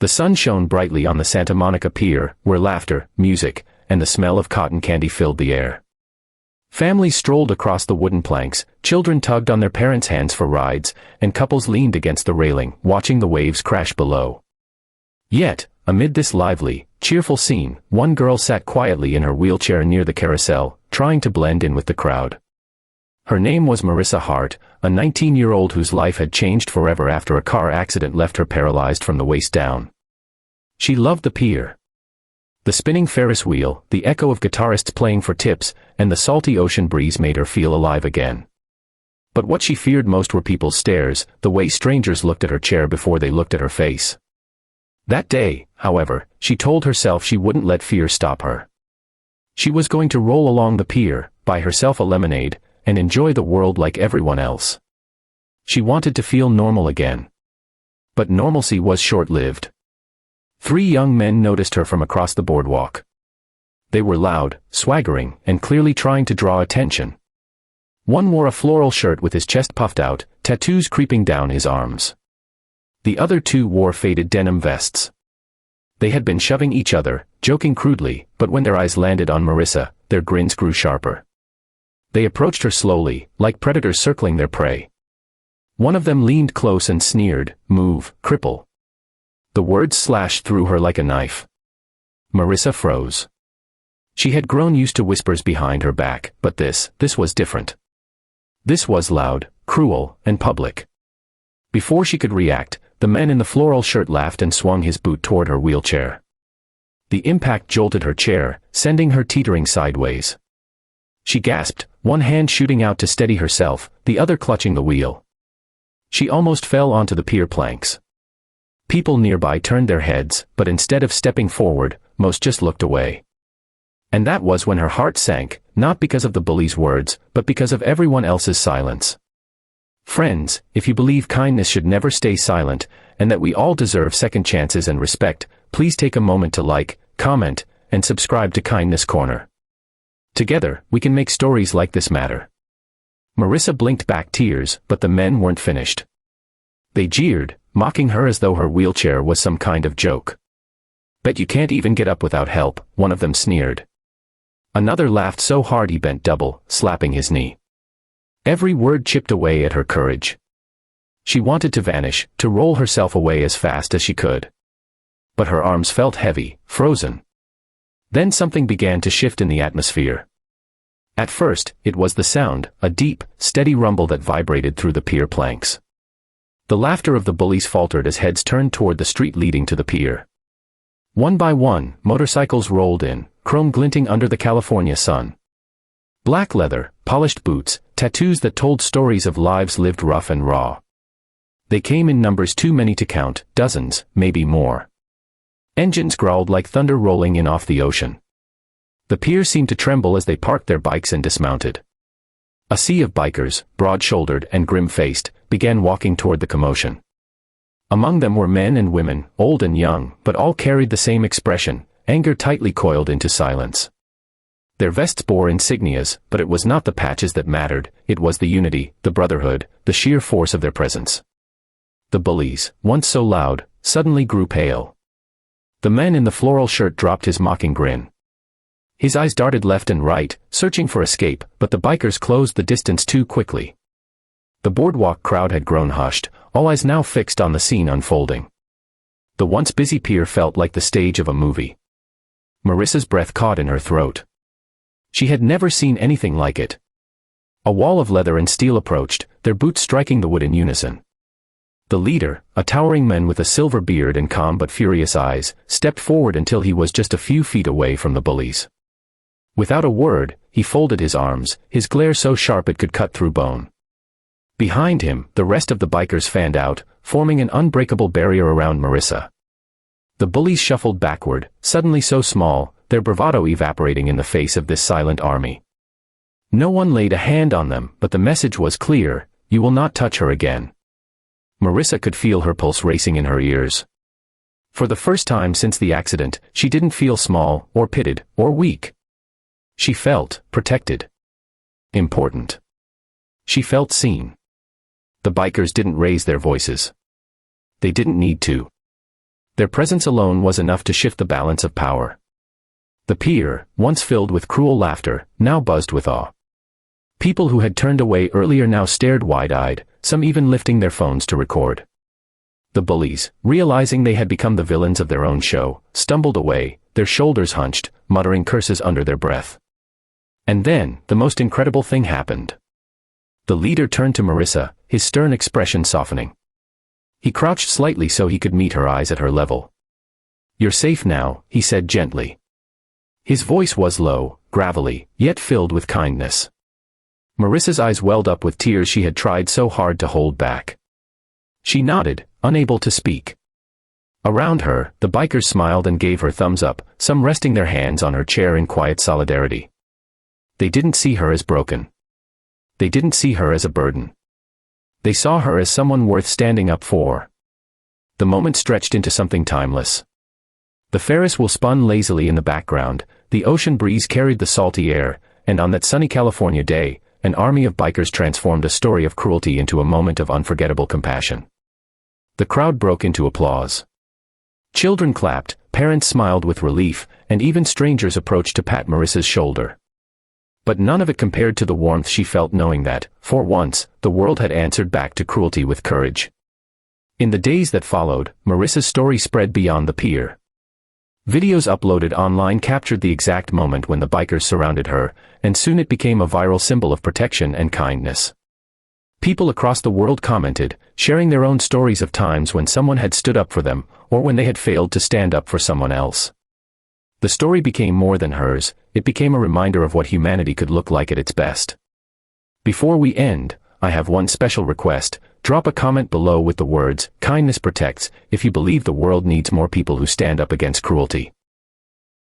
The sun shone brightly on the Santa Monica Pier, where laughter, music, and the smell of cotton candy filled the air. Families strolled across the wooden planks, children tugged on their parents' hands for rides, and couples leaned against the railing, watching the waves crash below. Yet, amid this lively, cheerful scene, one girl sat quietly in her wheelchair near the carousel, trying to blend in with the crowd. Her name was Marissa Hart, a 19-year-old whose life had changed forever after a car accident left her paralyzed from the waist down. She loved the pier. The spinning Ferris wheel, the echo of guitarists playing for tips, and the salty ocean breeze made her feel alive again. But what she feared most were people's stares, the way strangers looked at her chair before they looked at her face. That day, however, she told herself she wouldn't let fear stop her. She was going to roll along the pier, buy herself a lemonade, and enjoy the world like everyone else. She wanted to feel normal again. But normalcy was short-lived. 3 young men noticed her from across the boardwalk. They were loud, swaggering, and clearly trying to draw attention. One wore a floral shirt with his chest puffed out, tattoos creeping down his arms. The other 2 wore faded denim vests. They had been shoving each other, joking crudely, but when their eyes landed on Marissa, their grins grew sharper. They approached her slowly, like predators circling their prey. One of them leaned close and sneered, "Move, cripple." The words slashed through her like a knife. Marissa froze. She had grown used to whispers behind her back, but this was different. This was loud, cruel, and public. Before she could react, the man in the floral shirt laughed and swung his boot toward her wheelchair. The impact jolted her chair, sending her teetering sideways. She gasped, one hand shooting out to steady herself, the other clutching the wheel. She almost fell onto the pier planks. People nearby turned their heads, but instead of stepping forward, most just looked away. And that was when her heart sank, not because of the bully's words, but because of everyone else's silence. Friends, if you believe kindness should never stay silent, and that we all deserve second chances and respect, please take a moment to like, comment, and subscribe to Kindness Corner. Together, we can make stories like this matter. Marissa blinked back tears, but the men weren't finished. They jeered, mocking her as though her wheelchair was some kind of joke. "Bet you can't even get up without help," one of them sneered. Another laughed so hard he bent double, slapping his knee. Every word chipped away at her courage. She wanted to vanish, to roll herself away as fast as she could. But her arms felt heavy, frozen. Then something began to shift in the atmosphere. At first, it was the sound, a deep, steady rumble that vibrated through the pier planks. The laughter of the bullies faltered as heads turned toward the street leading to the pier. One by one, motorcycles rolled in, chrome glinting under the California sun. Black leather, polished boots, tattoos that told stories of lives lived rough and raw. They came in numbers too many to count, dozens, maybe more. Engines growled like thunder rolling in off the ocean. The pier seemed to tremble as they parked their bikes and dismounted. A sea of bikers, broad-shouldered and grim-faced, began walking toward the commotion. Among them were men and women, old and young, but all carried the same expression, anger tightly coiled into silence. Their vests bore insignias, but it was not the patches that mattered, it was the unity, the brotherhood, the sheer force of their presence. The bullies, once so loud, suddenly grew pale. The man in the floral shirt dropped his mocking grin. His eyes darted left and right, searching for escape, but the bikers closed the distance too quickly. The boardwalk crowd had grown hushed, all eyes now fixed on the scene unfolding. The once busy pier felt like the stage of a movie. Marissa's breath caught in her throat. She had never seen anything like it. A wall of leather and steel approached, their boots striking the wood in unison. The leader, a towering man with a silver beard and calm but furious eyes, stepped forward until he was just a few feet away from the bullies. Without a word, he folded his arms, his glare so sharp it could cut through bone. Behind him, the rest of the bikers fanned out, forming an unbreakable barrier around Marissa. The bullies shuffled backward, suddenly so small, their bravado evaporating in the face of this silent army. No one laid a hand on them, but the message was clear: you will not touch her again. Marissa could feel her pulse racing in her ears. For the first time since the accident, she didn't feel small, or pitted, or weak. She felt protected. Important. She felt seen. The bikers didn't raise their voices. They didn't need to. Their presence alone was enough to shift the balance of power. The pier, once filled with cruel laughter, now buzzed with awe. People who had turned away earlier now stared wide-eyed, some even lifting their phones to record. The bullies, realizing they had become the villains of their own show, stumbled away, their shoulders hunched, muttering curses under their breath. And then, the most incredible thing happened. The leader turned to Marissa, his stern expression softening. He crouched slightly so he could meet her eyes at her level. "You're safe now," he said gently. His voice was low, gravelly, yet filled with kindness. Marissa's eyes welled up with tears she had tried so hard to hold back. She nodded, unable to speak. Around her, the bikers smiled and gave her thumbs up, some resting their hands on her chair in quiet solidarity. They didn't see her as broken. They didn't see her as a burden. They saw her as someone worth standing up for. The moment stretched into something timeless. The Ferris wheel spun lazily in the background, the ocean breeze carried the salty air, and on that sunny California day, an army of bikers transformed a story of cruelty into a moment of unforgettable compassion. The crowd broke into applause. Children clapped, parents smiled with relief, and even strangers approached to pat Marissa's shoulder. But none of it compared to the warmth she felt knowing that, for once, the world had answered back to cruelty with courage. In the days that followed, Marissa's story spread beyond the pier. Videos uploaded online captured the exact moment when the bikers surrounded her, and soon it became a viral symbol of protection and kindness. People across the world commented, sharing their own stories of times when someone had stood up for them, or when they had failed to stand up for someone else. The story became more than hers, it became a reminder of what humanity could look like at its best. Before we end, I have one special request. Drop a comment below with the words, "Kindness protects," if you believe the world needs more people who stand up against cruelty.